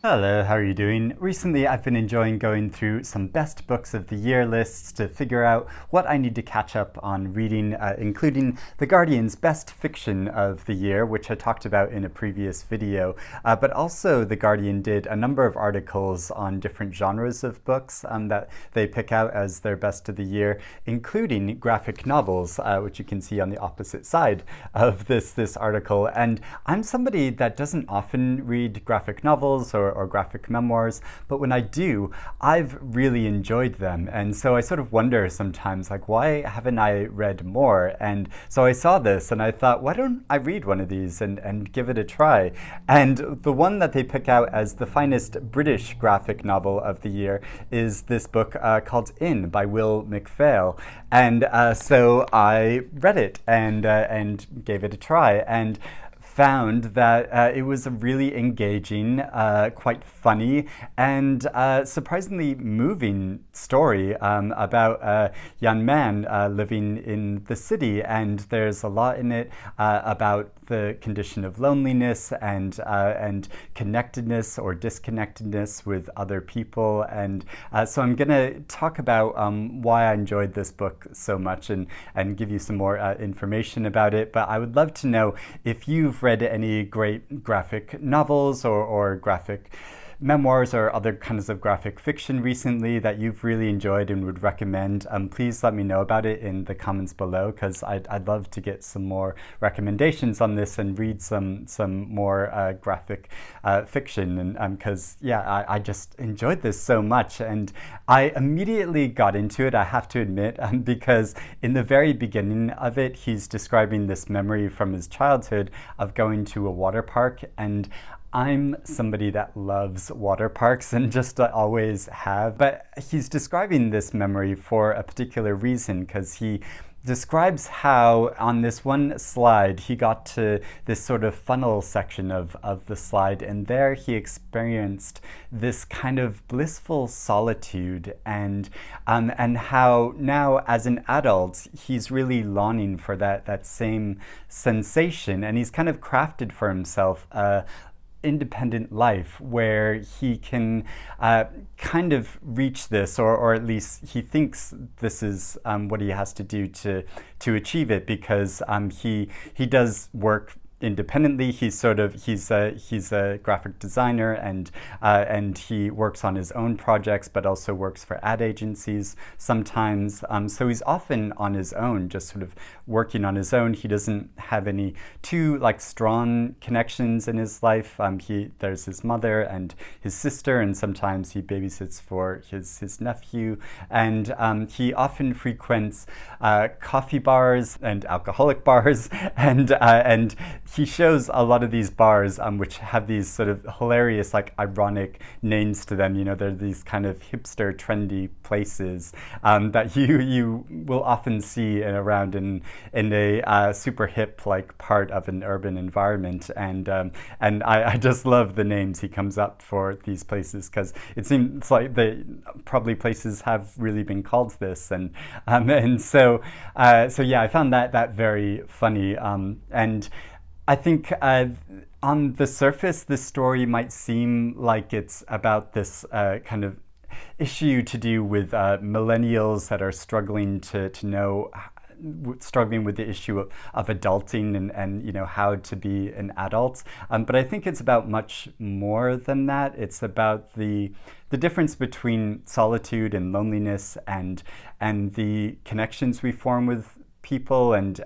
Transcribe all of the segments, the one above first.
Hello, how are you doing? Recently, I've been enjoying going through some best books of the year lists to figure out what I need to catch up on reading, including The Guardian's best fiction of the year, which I talked about in a previous video. But also, The Guardian did a number of articles on different genres of books that they pick out as their best of the year, including graphic novels, which you can see on the opposite side of this article. And I'm somebody that doesn't often read graphic novels or graphic memoirs, but when I do, I've really enjoyed them. And so I sort of wonder sometimes, like, why haven't I read more? And so I saw this and I thought, why don't I read one of these and give it a try? And the one that they pick out as the finest British graphic novel of the year is this book called In by Will McPhail. And so I read it and gave it a try. And found that it was a really engaging, quite funny, and surprisingly moving story about a young man living in the city. And there's a lot in it about the condition of loneliness and connectedness or disconnectedness with other people. And so I'm going to talk about why I enjoyed this book so much and give you some more information about it. But I would love to know if you've read any great graphic novels or graphic memoirs or other kinds of graphic fiction recently that you've really enjoyed and would recommend. Please let me know about it in the comments below, because I'd love to get some more recommendations on this and read some more graphic fiction. And because I just enjoyed this so much, and I immediately got into it, I have to admit, because in the very beginning of it, he's describing this memory from his childhood of going to a water park. And I'm somebody that loves water parks and just always have, but he's describing this memory for a particular reason, because he describes how on this one slide he got to this sort of funnel section of the slide, and there he experienced this kind of blissful solitude, and how now as an adult he's really longing for that same sensation, and he's kind of crafted for himself independent life where he can kind of reach this, or at least he thinks this is what he has to do to achieve it, because he does work independently. He's a graphic designer, and he works on his own projects, but also works for ad agencies sometimes. So he's often on his own, just sort of working on his own. He doesn't have any too strong connections in his life. There's his mother and his sister, and sometimes he babysits for his nephew. And he often frequents coffee bars and alcoholic bars, and he shows a lot of these bars which have these sort of hilarious, ironic names to them. They're these kind of hipster, trendy places that you will often see around in a super hip part of an urban environment. And I just love the names he comes up for these places, because it seems like they probably places have really been called this. And so yeah, I found that very funny. And I think on the surface, this story might seem like it's about this kind of issue to do with millennials that are struggling struggling with the issue of adulting and how to be an adult. But I think it's about much more than that. It's about the difference between solitude and loneliness, and the connections we form with people, and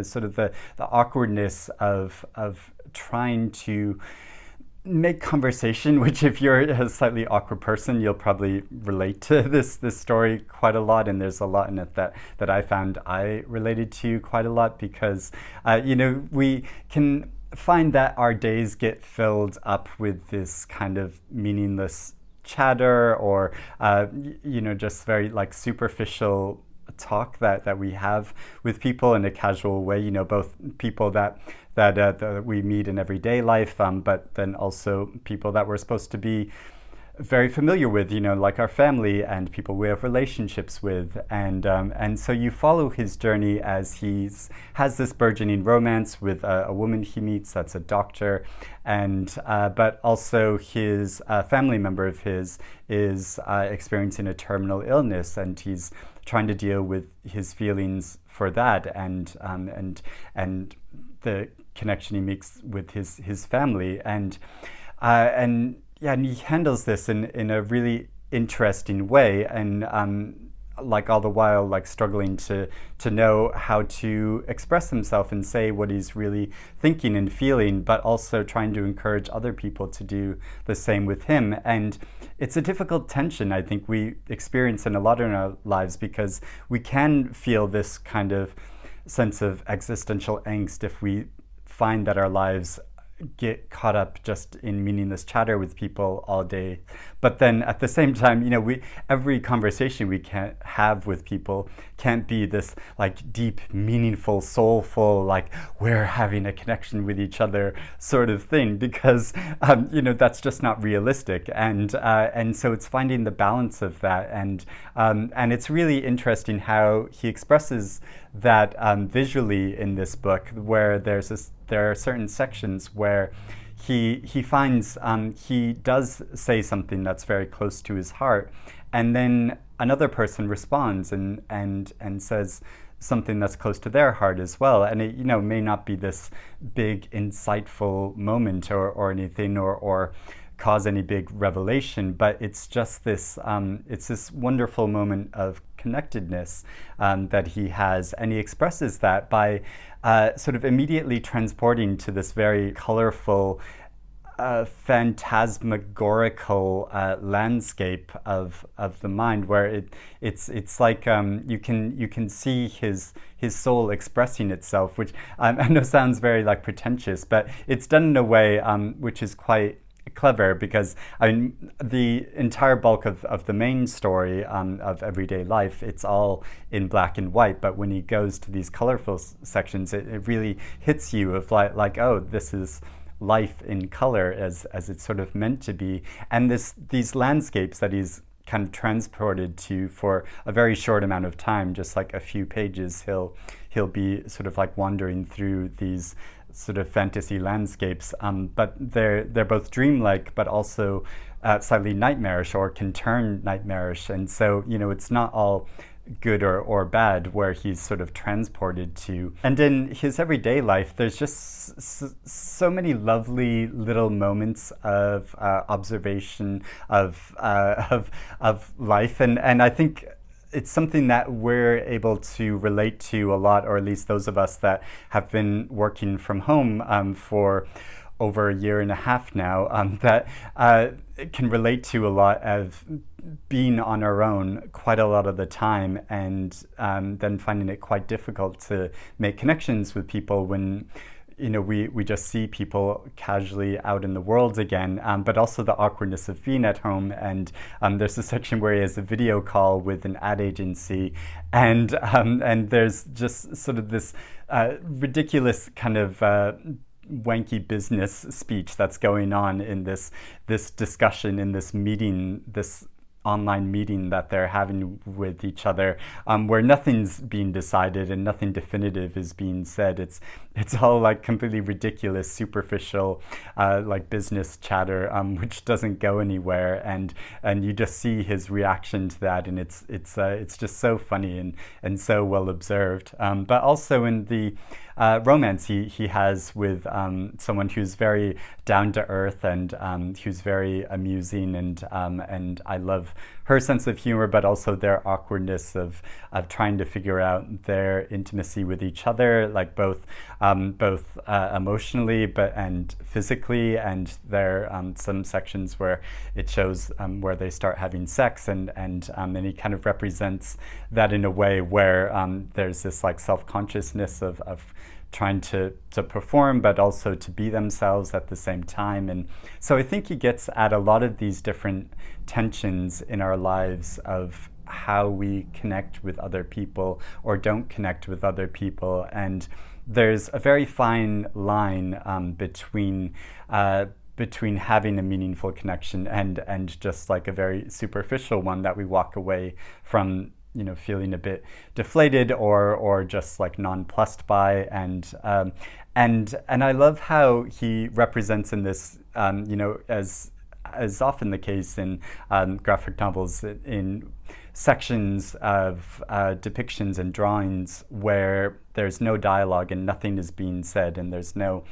sort of the awkwardness of trying to make conversation, which if you're a slightly awkward person, you'll probably relate to this story quite a lot. And there's a lot in it that I found I related to quite a lot, because we can find that our days get filled up with this kind of meaningless chatter, or just very superficial talk that we have with people in a casual way, both people that we meet in everyday life, but then also people that we're supposed to be very familiar with, like our family and people we have relationships with, and so you follow his journey as has this burgeoning romance with a woman he meets that's a doctor, and but also his family member of his is experiencing a terminal illness, and he's trying to deal with his feelings for that, and the connection he makes with his family, and yeah, and he handles this in a really interesting way, and like all the while like struggling to know how to express himself and say what he's really thinking and feeling, but also trying to encourage other people to do the same with him. And it's a difficult tension I think we experience in a lot in our lives, because we can feel this kind of sense of existential angst if we find that our lives get caught up just in meaningless chatter with people all day. But then at the same time, every conversation we can have with people can't be this like deep, meaningful, soulful, like we're having a connection with each other sort of thing, because that's just not realistic. And so it's finding the balance of that, and it's really interesting how he expresses that visually in this book, where there are certain sections where he finds he does say something that's very close to his heart, and then another person responds and says something that's close to their heart as well, and it may not be this big insightful moment or anything or cause any big revelation, but it's just this it's this wonderful moment of connectedness that he has, and he expresses that by sort of immediately transporting to this very colorful phantasmagorical landscape of the mind, where it's like you can see his soul expressing itself, which I know sounds very like pretentious, but it's done in a way which is quite clever, because the entire bulk of the main story of everyday life, it's all in black and white, but when he goes to these colorful sections, it really hits you of like oh, this is life in color as it's sort of meant to be. And these landscapes that he's kind of transported to for a very short amount of time, just like a few pages, he'll be sort of like wandering through these sort of fantasy landscapes, but they're both dreamlike, but also slightly nightmarish, or can turn nightmarish. And so it's not all good or bad where he's sort of transported to. And in his everyday life, there's just so many lovely little moments of observation of life, and I think it's something that we're able to relate to a lot, or at least those of us that have been working from home for over a year and a half now, that can relate to a lot of being on our own quite a lot of the time, and then finding it quite difficult to make connections with people when we just see people casually out in the world again, but also the awkwardness of being at home. And there's a section where he has a video call with an ad agency, and there's just sort of this ridiculous kind of wanky business speech that's going on in this discussion, in this meeting, this online meeting that they're having with each other, where nothing's being decided and nothing definitive is being said. It's all like completely ridiculous, superficial, like business chatter, which doesn't go anywhere. And you just see his reaction to that, and it's just so funny and so well observed. But also in the romance he has with someone who's very down to earth and who's very amusing, and I love her sense of humor, but also their awkwardness of trying to figure out their intimacy with each other, like both emotionally and physically. And there are some sections where it shows where they start having sex, and he kind of represents that in a way where there's this like self-consciousness of trying to perform, but also to be themselves at the same time. And so I think he gets at a lot of these different tensions in our lives of how we connect with other people or don't connect with other people. And there's a very fine line between between having a meaningful connection and just like a very superficial one that we walk away from, feeling a bit deflated or just like nonplussed by. And I love how he represents in this, as often the case in graphic novels, in sections of depictions and drawings where there's no dialogue and nothing is being said and there's no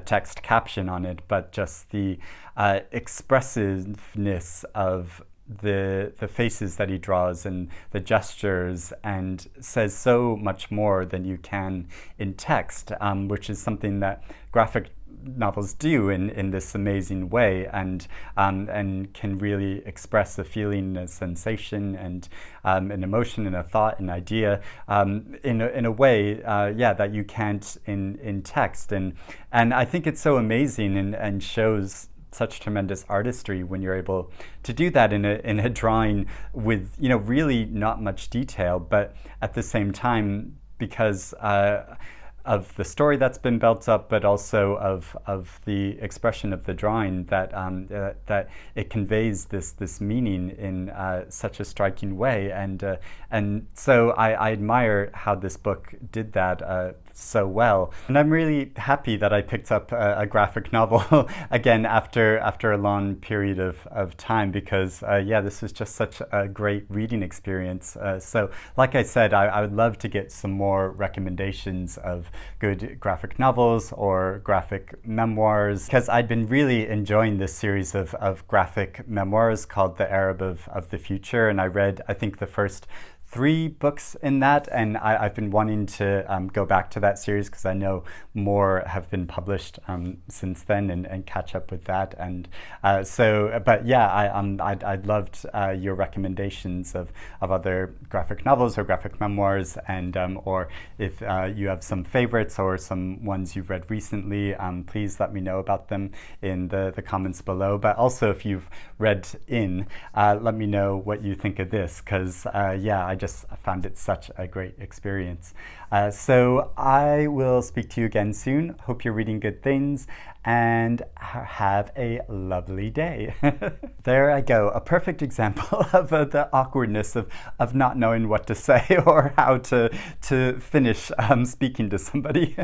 text caption on it, but just the expressiveness of the faces that he draws and the gestures, and says so much more than you can in text, which is something that graphic novels do in this amazing way, and can really express a feeling, a sensation, and an emotion, and a thought, an idea, in a way, that you can't in text, and I think it's so amazing and shows such tremendous artistry when you're able to do that in a drawing with really not much detail, but at the same time, because of the story that's been built up, but also of the expression of the drawing, that that it conveys this meaning in such a striking way, and so I admire how this book did that so well, and I'm really happy that I picked up a graphic novel again after a long period of time, because this was just such a great reading experience. So like I said, I would love to get some more recommendations of good graphic novels or graphic memoirs, because I'd been really enjoying this series of graphic memoirs called The Arab of the Future, and I read, I think, the first 3 books in that, and I've been wanting to go back to that series because I know more have been published since then, and catch up with that. And I'd loved your recommendations of other graphic novels or graphic memoirs, and or if you have some favorites or some ones you've read recently, please let me know about them in the comments below. But also, if you've read let me know what you think of this, because I just found it such a great experience. So I will speak to you again soon. Hope you're reading good things, and have a lovely day. There I go, a perfect example of the awkwardness of not knowing what to say or how to finish speaking to somebody.